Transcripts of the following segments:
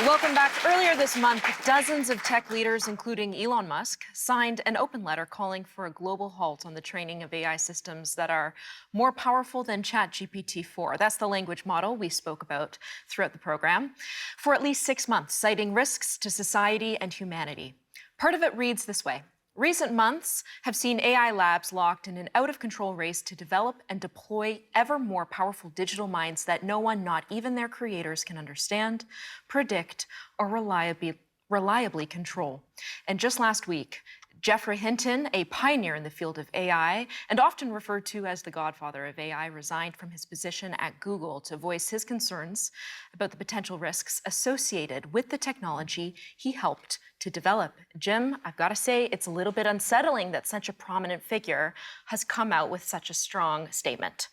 Welcome back. Earlier this month, dozens of tech leaders, including Elon Musk, signed an open letter calling for a global halt on the training of AI systems that are more powerful than ChatGPT-4. That's the language model we spoke about throughout the program, for at least 6 months, citing risks to society and humanity. Part of it reads this way. Recent months have seen AI labs locked in an out-of-control race to develop and deploy ever more powerful digital minds that no one, not even their creators, can understand, predict, or reliably control. And just last week, Geoffrey Hinton, a pioneer in the field of AI, and often referred to as the godfather of AI, resigned from his position at Google to voice his concerns about the potential risks associated with the technology he helped to develop. Jim, I've got to say, it's a little bit unsettling that such a prominent figure has come out with such a strong statement.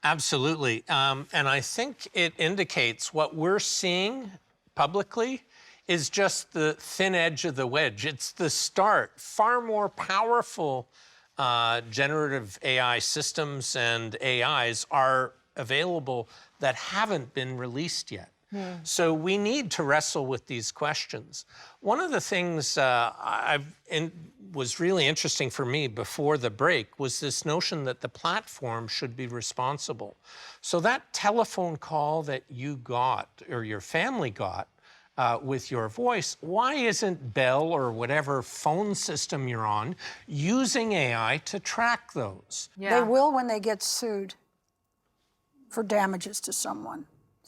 Absolutely. And I think it indicates what we're seeing publicly is just the thin edge of the wedge. It's the start. Far more powerful generative AI systems and AIs are available that haven't been released yet. So we need to wrestle with these questions. One of the things was really interesting for me before the break was this notion that the platform should be responsible. So that telephone call that you got, or your family got, with your voice, why isn't Bell or whatever phone system you're on using AI to track those? Yeah. They will when they get sued for damages to someone.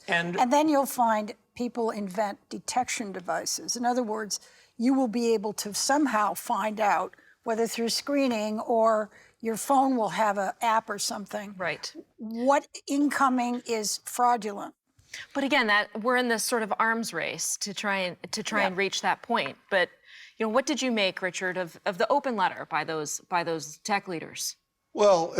And then you'll find people invent detection devices. In other words, you will be able to somehow find out, whether through screening or your phone will have an app or something, right, what incoming is fraudulent. But again, we're in this sort of arms race to try and reach that point. But you know, what did you make, Richard, of the open letter by those tech leaders? Well,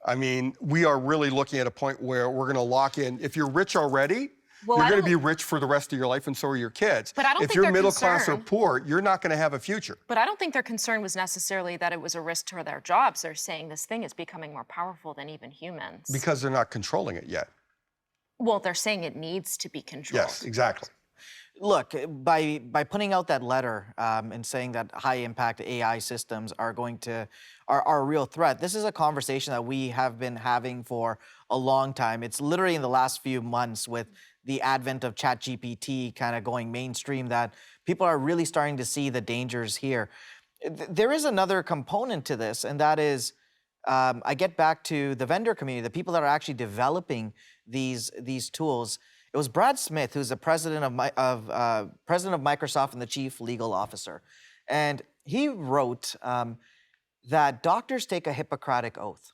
I mean, we are really looking at a point where we're going to lock in. If you're rich already, you're going to be rich for the rest of your life, and so are your kids. But I don't if think you're their middle concern, class or poor, you're not going to have a future. But I don't think their concern was necessarily that it was a risk to their jobs. They're saying this thing is becoming more powerful than even humans. Because they're not controlling it yet. Well, they're saying it needs to be controlled. Yes, exactly. Look, by putting out that letter and saying that high-impact AI systems are a real threat, this is a conversation that we have been having for a long time. It's literally in the last few months with the advent of ChatGPT kind of going mainstream that people are really starting to see the dangers here. There is another component to this, and that is, I get back to the vendor community, the people that are actually developing these tools. It was Brad Smith, who's the president of Microsoft and the chief legal officer. And he wrote that doctors take a Hippocratic oath.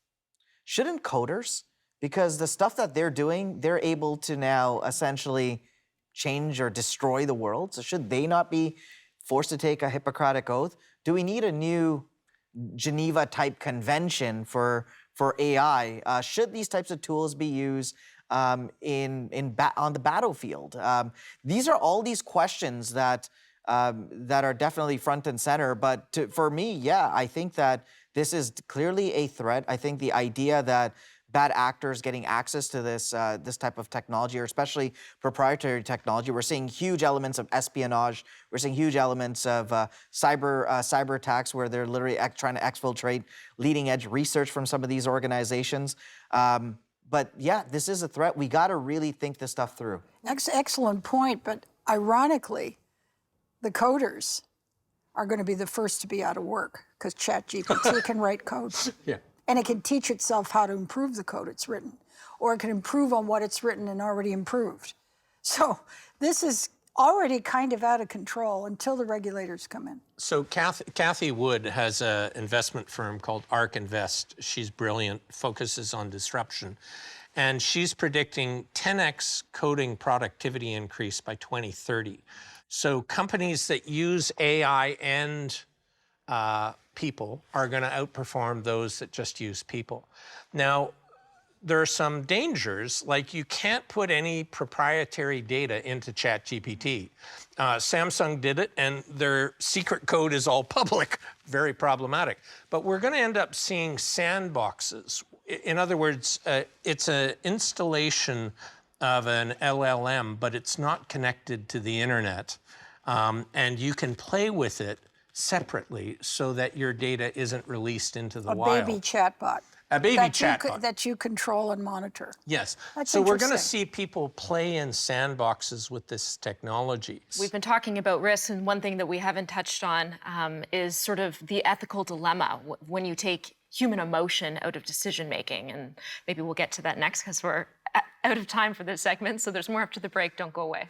Shouldn't coders? Because the stuff that they're doing, they're able to now essentially change or destroy the world. So should they not be forced to take a Hippocratic oath? Do we need a new Geneva-type convention for AI? Should these types of tools be used on the battlefield? These are all these questions that are definitely front and center. But for me, yeah, I think that this is clearly a threat. I think the idea that bad actors getting access to this type of technology, or especially proprietary technology, we're seeing huge elements of espionage. We're seeing huge elements of cyber attacks where they're literally trying to exfiltrate leading edge research from some of these organizations. But yeah, this is a threat. We got to really think this stuff through. Excellent point, but ironically, the coders are going to be the first to be out of work because ChatGPT can write code. Yeah. And it can teach itself how to improve the code it's written, or it can improve on what it's written and already improved. So this is already kind of out of control until the regulators come in. So Kathy Wood has an investment firm called ARK Invest. She's brilliant, focuses on disruption. And she's predicting 10x coding productivity increase by 2030. So companies that use AI and people are going to outperform those that just use people. Now, there are some dangers, like you can't put any proprietary data into ChatGPT. Samsung did it, and their secret code is all public, very problematic. But we're going to end up seeing sandboxes. In other words, it's an installation of an LLM, but it's not connected to the internet. And you can play with it separately so that your data isn't released into the wild. A baby chatbot. A baby chatbot. That you control and monitor. Yes. That's so we're going to interesting. see people play in sandboxes with this technology. We've been talking about risks, and one thing that we haven't touched on is sort of the ethical dilemma when you take human emotion out of decision making. And maybe we'll get to that next because we're out of time for this segment. So there's more after the break. Don't go away.